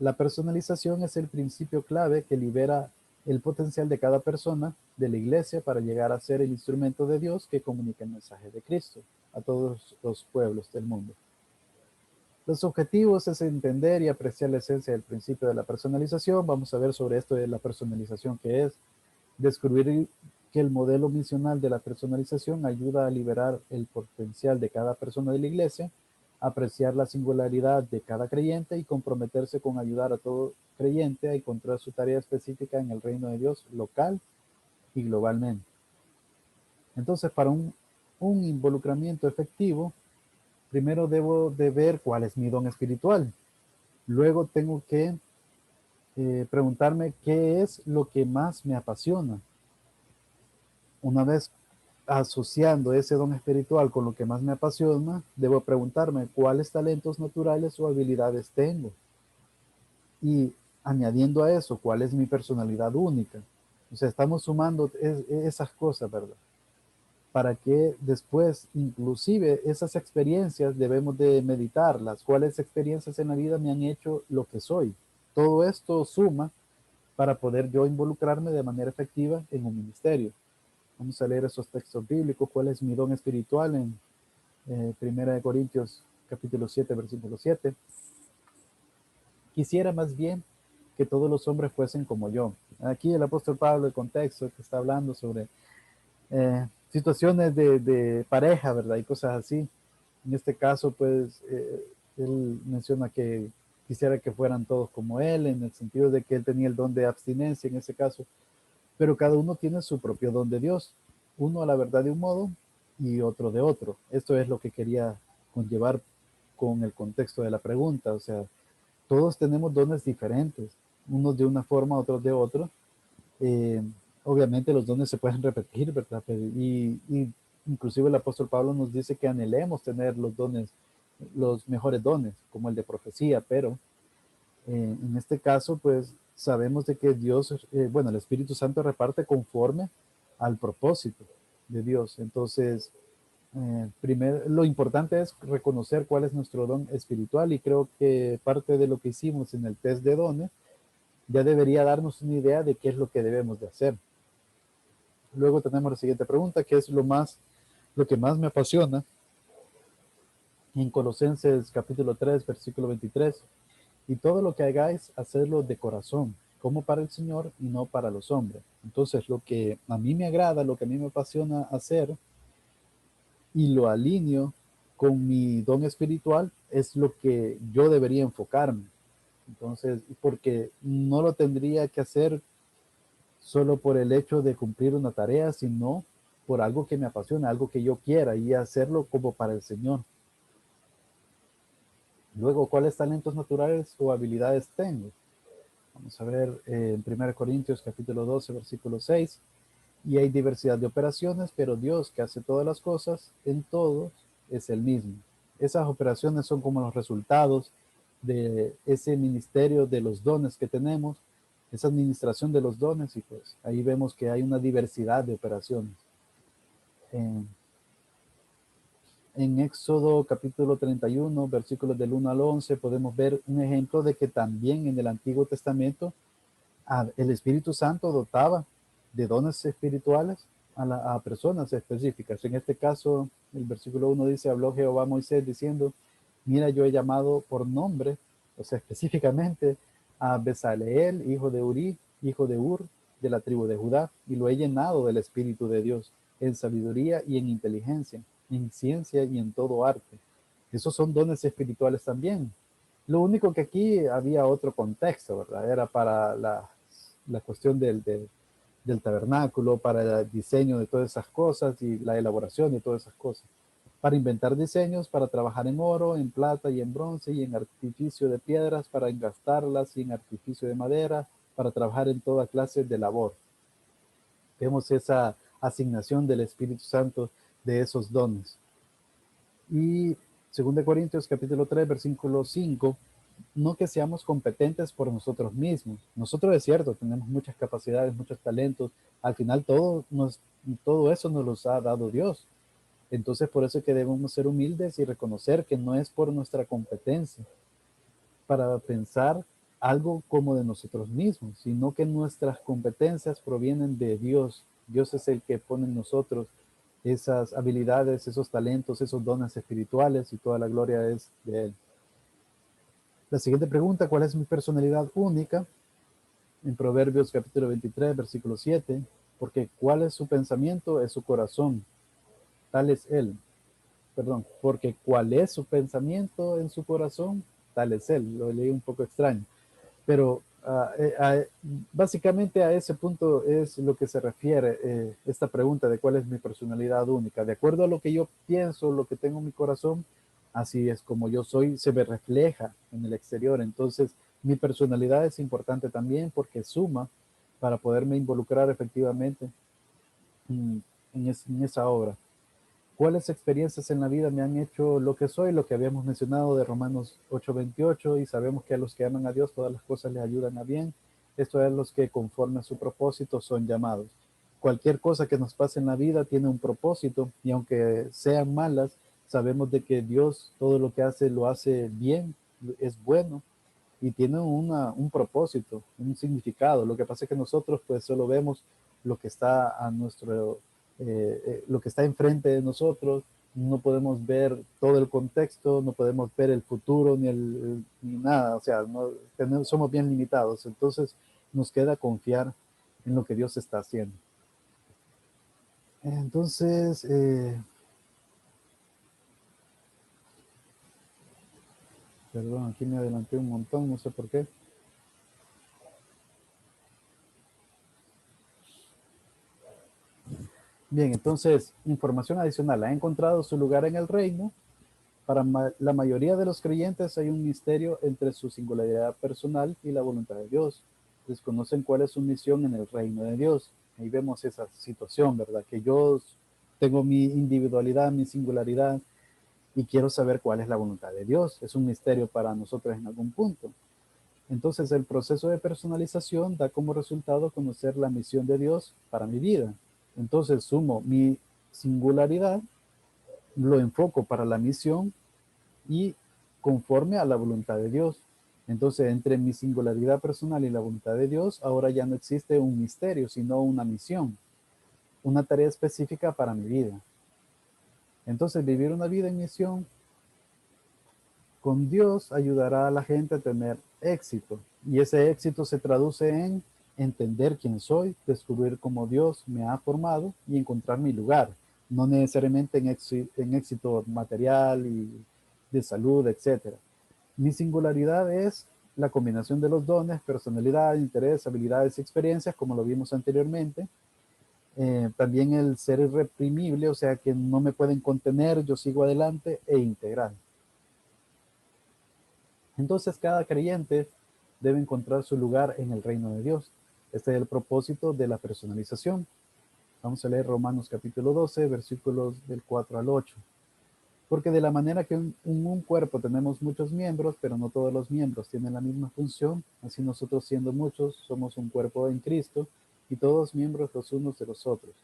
La personalización es el principio clave que libera el potencial de cada persona de la iglesia para llegar a ser el instrumento de Dios que comunica el mensaje de Cristo a todos los pueblos del mundo. Los objetivos es entender y apreciar la esencia del principio de la personalización. Vamos a ver sobre esto de la personalización, que es descubrir que el modelo misional de la personalización ayuda a liberar el potencial de cada persona de la iglesia, apreciar la singularidad de cada creyente y comprometerse con ayudar a todo creyente a encontrar su tarea específica en el reino de Dios local y globalmente. Entonces, para un involucramiento efectivo, primero debo de ver cuál es mi don espiritual. Luego tengo que preguntarme qué es lo que más me apasiona. Una vez asociando ese don espiritual con lo que más me apasiona, debo preguntarme cuáles talentos naturales o habilidades tengo. Y añadiendo a eso, cuál es mi personalidad única. O sea, estamos sumando esas cosas, ¿verdad? Para que después, inclusive esas experiencias, debemos de meditarlas. ¿Cuáles experiencias en la vida me han hecho lo que soy? Todo esto suma para poder yo involucrarme de manera efectiva en un ministerio. Vamos a leer esos textos bíblicos. ¿Cuál es mi don espiritual? En 1 Corintios capítulo 7, versículo 7. Quisiera más bien que todos los hombres fuesen como yo. Aquí el apóstol Pablo, el contexto que está hablando sobre situaciones de pareja, ¿verdad? Y cosas así. En este caso, pues, él menciona que quisiera que fueran todos como él, en el sentido de que él tenía el don de abstinencia en ese caso, pero cada uno tiene su propio don de Dios, uno a la verdad de un modo y otro de otro. Esto es lo que quería conllevar con el contexto de la pregunta, o sea, todos tenemos dones diferentes, unos de una forma, otros de otra. Eh, Obviamente los dones se pueden repetir, ¿verdad? Y inclusive el apóstol Pablo nos dice que anhelemos tener los dones, los mejores dones, como el de profecía, pero en este caso, pues sabemos de que Dios, bueno, el Espíritu Santo reparte conforme al propósito de Dios. Entonces, primero, lo importante es reconocer cuál es nuestro don espiritual y creo que parte de lo que hicimos en el test de dones ya debería darnos una idea de qué es lo que debemos de hacer. Luego tenemos la siguiente pregunta, ¿qué es lo que más me apasiona? En Colosenses capítulo 3, versículo 23, y todo lo que hagáis, hacedlo de corazón, como para el Señor y no para los hombres. Entonces, lo que a mí me agrada, lo que a mí me apasiona hacer, y lo alineo con mi don espiritual es lo que yo debería enfocarme. Entonces, porque no lo tendría que hacer solo por el hecho de cumplir una tarea, sino por algo que me apasiona, algo que yo quiera y hacerlo como para el Señor. Luego, ¿cuáles talentos naturales o habilidades tengo? Vamos a ver en 1 Corintios capítulo 12, versículo 6. Y hay diversidad de operaciones, pero Dios que hace todas las cosas en todos es el mismo. Esas operaciones son como los resultados de ese ministerio de los dones que tenemos, esa administración de los dones, y pues ahí vemos que hay una diversidad de operaciones. En Éxodo capítulo 31, versículos del 1 al 11, podemos ver un ejemplo de que también en el Antiguo Testamento el Espíritu Santo dotaba de dones espirituales a personas específicas. En este caso, el versículo 1 dice, habló Jehová a Moisés diciendo, mira, yo he llamado por nombre, o sea, específicamente a Bezaleel, hijo de Uri, hijo de Ur, de la tribu de Judá, y lo he llenado del Espíritu de Dios, en sabiduría y en inteligencia, en ciencia y en todo arte. Esos son dones espirituales también. Lo único que aquí había otro contexto, ¿verdad? Era para la cuestión del tabernáculo, para el diseño de todas esas cosas y la elaboración de todas esas cosas. Para inventar diseños, para trabajar en oro, en plata y en bronce y en artificio de piedras, para engastarlas y en artificio de madera, para trabajar en toda clase de labor. Vemos esa asignación del Espíritu Santo de esos dones. Y 2 Corintios capítulo 3, versículo 5, no que seamos competentes por nosotros mismos. Nosotros es cierto, tenemos muchas capacidades, muchos talentos. Al final todo eso nos los ha dado Dios. Entonces por eso es que debemos ser humildes y reconocer que no es por nuestra competencia para pensar algo como de nosotros mismos, sino que nuestras competencias provienen de Dios. Dios es el que pone en nosotros esas habilidades, esos talentos, esos dones espirituales y toda la gloria es de Él. La siguiente pregunta, ¿cuál es mi personalidad única? En Proverbios capítulo 23, versículo 7, porque ¿cuál es su pensamiento? Es su corazón, tal es Él. Perdón, porque ¿cuál es su pensamiento en su corazón? Tal es Él. Lo leí un poco extraño. Pero básicamente a ese punto es lo que se refiere esta pregunta de cuál es mi personalidad única. De acuerdo a lo que yo pienso, lo que tengo en mi corazón, así es como yo soy, se me refleja en el exterior. Entonces, mi personalidad es importante también porque suma para poderme involucrar efectivamente en esa obra. ¿Cuáles experiencias en la vida me han hecho lo que soy? Lo que habíamos mencionado de Romanos 8:28, y sabemos que a los que aman a Dios todas las cosas les ayudan a bien. Esto es los que conforme a su propósito son llamados. Cualquier cosa que nos pase en la vida tiene un propósito, y aunque sean malas, sabemos de que Dios todo lo que hace lo hace bien, es bueno y tiene un propósito, un significado. Lo que pasa es que nosotros pues solo vemos lo que está a nuestro lo que está enfrente de nosotros, no podemos ver todo el contexto, no podemos ver el futuro ni nada, o sea, somos bien limitados, entonces nos queda confiar en lo que Dios está haciendo. Entonces, perdón, aquí me adelanté un montón, no sé por qué. Bien, entonces, información adicional. Ha encontrado su lugar en el reino. Para la mayoría de los creyentes hay un misterio entre su singularidad personal y la voluntad de Dios. Desconocen cuál es su misión en el reino de Dios. Ahí vemos esa situación, ¿verdad? Que yo tengo mi individualidad, mi singularidad, y quiero saber cuál es la voluntad de Dios. Es un misterio para nosotros en algún punto. Entonces, el proceso de personalización da como resultado conocer la misión de Dios para mi vida. Entonces, sumo mi singularidad, lo enfoco para la misión y conforme a la voluntad de Dios. Entonces, entre mi singularidad personal y la voluntad de Dios, ahora ya no existe un misterio, sino una misión, una tarea específica para mi vida. Entonces, vivir una vida en misión con Dios ayudará a la gente a tener éxito. Y ese éxito se traduce en entender quién soy, descubrir cómo Dios me ha formado y encontrar mi lugar. no necesariamente en éxito material y de salud, etc. Mi singularidad es la combinación de los dones, personalidad, interés, habilidades y experiencias, como lo vimos anteriormente. También el ser irreprimible, o sea que no me pueden contener, yo sigo adelante, e integral. Entonces cada creyente debe encontrar su lugar en el reino de Dios. Este es el propósito de la personalización. Vamos a leer Romanos capítulo 12, versículos del 4 al 8. Porque de la manera que en un cuerpo tenemos muchos miembros, pero no todos los miembros tienen la misma función, así nosotros siendo muchos somos un cuerpo en Cristo y todos miembros los unos de los otros.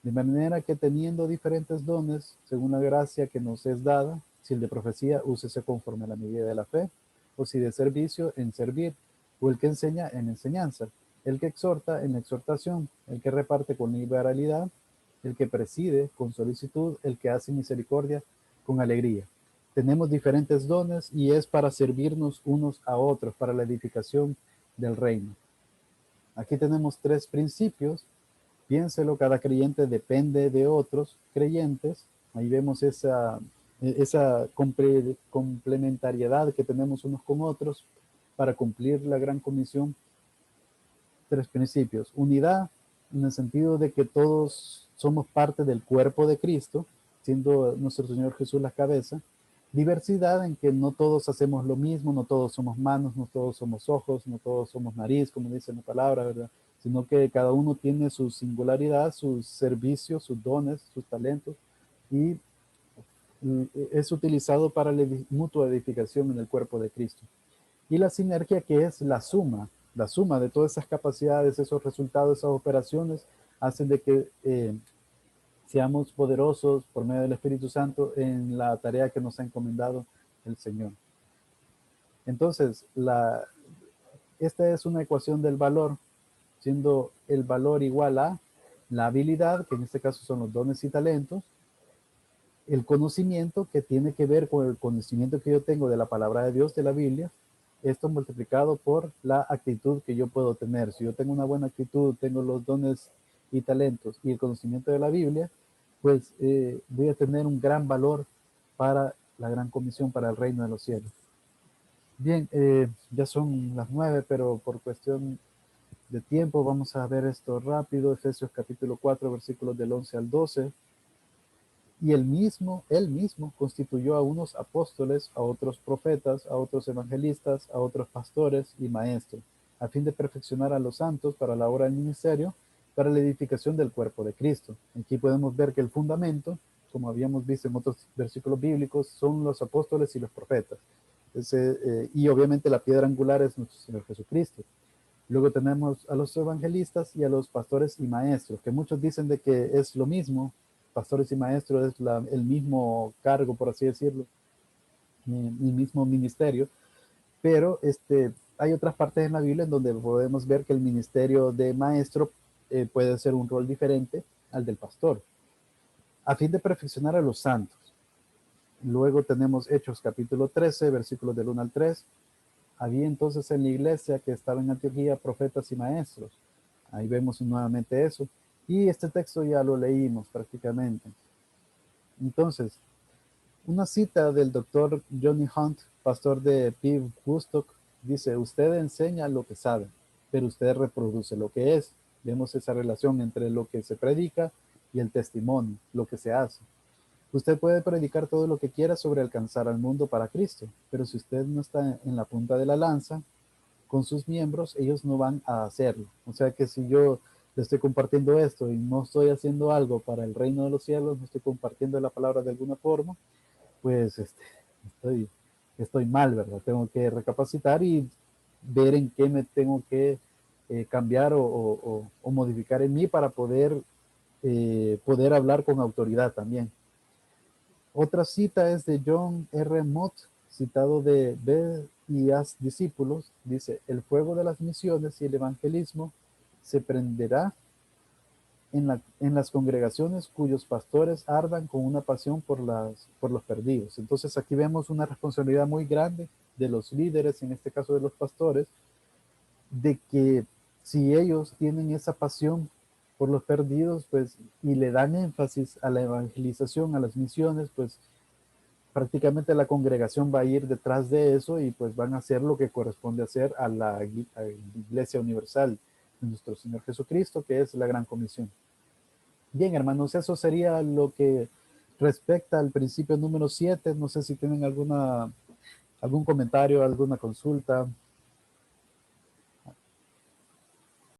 De manera que teniendo diferentes dones, según la gracia que nos es dada, si el de profecía, úsese conforme a la medida de la fe, o si de servicio, en servir, o el que enseña, en enseñanza, el que exhorta, en exhortación, el que reparte con liberalidad, el que preside con solicitud, el que hace misericordia con alegría. Tenemos diferentes dones y es para servirnos unos a otros, para la edificación del reino. Aquí tenemos tres principios. Piénselo, cada creyente depende de otros creyentes. Ahí vemos esa complementariedad que tenemos unos con otros para cumplir la gran comisión. Tres principios. Unidad, en el sentido de que todos somos parte del cuerpo de Cristo, siendo nuestro Señor Jesús la cabeza. Diversidad, en que no todos hacemos lo mismo, no todos somos manos, no todos somos ojos, no todos somos nariz, como dice la palabra, ¿verdad? Sino que cada uno tiene su singularidad, sus servicios, sus dones, sus talentos, y es utilizado para la mutua edificación en el cuerpo de Cristo. Y la sinergia, que es la suma de todas esas capacidades, esos resultados, esas operaciones, hacen de que seamos poderosos por medio del Espíritu Santo en la tarea que nos ha encomendado el Señor. Entonces, esta es una ecuación del valor, siendo el valor igual a la habilidad, que en este caso son los dones y talentos, el conocimiento, que tiene que ver con el conocimiento que yo tengo de la palabra de Dios, de la Biblia, esto multiplicado por la actitud que yo puedo tener. Si yo tengo una buena actitud, tengo los dones y talentos y el conocimiento de la Biblia, pues voy a tener un gran valor para la gran comisión, para el reino de los cielos. Bien, ya son las 9, pero por cuestión de tiempo vamos a ver esto rápido. Efesios capítulo 4, versículos del 11 al 12. Y él mismo constituyó a unos apóstoles, a otros profetas, a otros evangelistas, a otros pastores y maestros, a fin de perfeccionar a los santos para la obra del ministerio, para la edificación del cuerpo de Cristo. Aquí podemos ver que el fundamento, como habíamos visto en otros versículos bíblicos, son los apóstoles y los profetas. Y obviamente la piedra angular es nuestro Señor Jesucristo. Luego tenemos a los evangelistas y a los pastores y maestros, que muchos dicen de que es lo mismo. Pastores y maestros es el mismo cargo, por así decirlo, el mismo ministerio, pero hay otras partes en la Biblia en donde podemos ver que el ministerio de maestro puede ser un rol diferente al del pastor, a fin de perfeccionar a los santos. Luego tenemos Hechos capítulo 13, versículos del 1 al 3. Había entonces en la iglesia que estaba en Antioquía profetas y maestros. Ahí vemos nuevamente eso. Y este texto ya lo leímos prácticamente. Entonces, una cita del doctor Johnny Hunt, pastor de Piv Woodstock, dice: usted enseña lo que sabe, pero usted reproduce lo que es. Vemos esa relación entre lo que se predica y el testimonio, lo que se hace. Usted puede predicar todo lo que quiera sobre alcanzar al mundo para Cristo, pero si usted no está en la punta de la lanza con sus miembros, ellos no van a hacerlo. O sea que si yo le estoy compartiendo esto y no estoy haciendo algo para el reino de los cielos, no estoy compartiendo la palabra de alguna forma, pues estoy mal, ¿verdad? Tengo que recapacitar y ver en qué me tengo que cambiar o modificar en mí para poder hablar con autoridad también. Otra cita es de John R. Mott, citado de Ve y haz discípulos. Dice: el fuego de las misiones y el evangelismo se prenderá en las congregaciones cuyos pastores ardan con una pasión por los perdidos. Entonces aquí vemos una responsabilidad muy grande de los líderes, en este caso de los pastores, de que si ellos tienen esa pasión por los perdidos, pues, y le dan énfasis a la evangelización, a las misiones, pues prácticamente la congregación va a ir detrás de eso y pues van a hacer lo que corresponde hacer a la Iglesia Universal de nuestro Señor Jesucristo, que es la Gran Comisión. Bien, hermanos, eso sería lo que respecta al principio número 7. No sé si tienen algún comentario, alguna consulta.